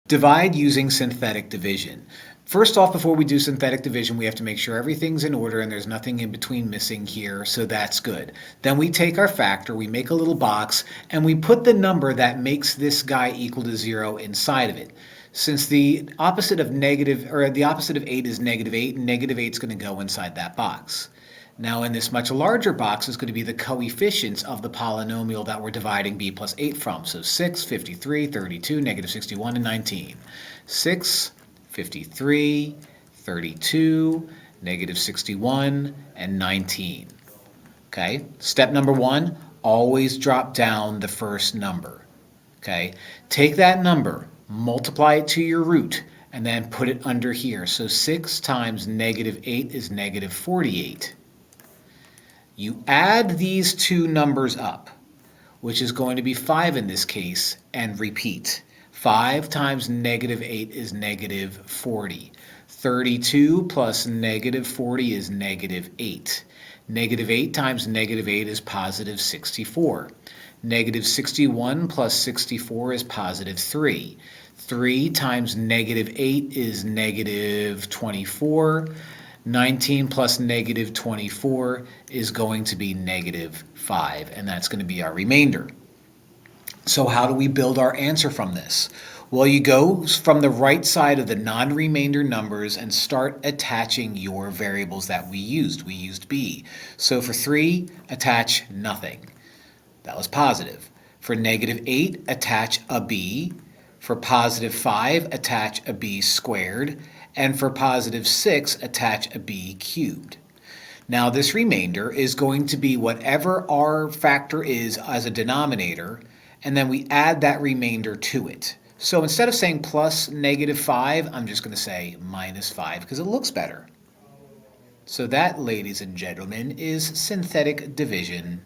Divide using synthetic division. First off, before we do synthetic division, we have to make sure everything's in order and there's nothing in between missing here, so that's good. Then we take our factor, we make a little box, and we put the number that makes this guy equal to 0 inside of it. Since the opposite of 8 is -8, negative 8 is going to go inside that box. Now in this much larger box is going to be the coefficients of the polynomial that we're dividing b plus 8 from. So 6, 53, 32, -61, and 19. 6, 53, 32, -61, and 19. Okay, step number 1, always drop down the first number. Okay, take that number, multiply it to your root, and then put it under here. So 6 times -8 is -48. You add these two numbers up, which is going to be 5 in this case, and repeat. 5 times -8 is -40. 32 plus -40 is -8. -8 times -8 is +64. -61 plus 64 is +3. 3 times -8 is -24. 19 plus -24 is going to be -5, and that's going to be our remainder. So how do we build our answer from this? Well, you go from the right side of the non-remainder numbers and start attaching your variables that we used. We used b. So for 3, attach nothing. That was positive. For -8, attach a b. For +5, attach a b squared. And for +6, attach a b cubed. Now this remainder is going to be whatever our factor is as a denominator, and then we add that remainder to it. So instead of saying plus -5, I'm just going to say -5 because it looks better. So that, ladies and gentlemen, is synthetic division.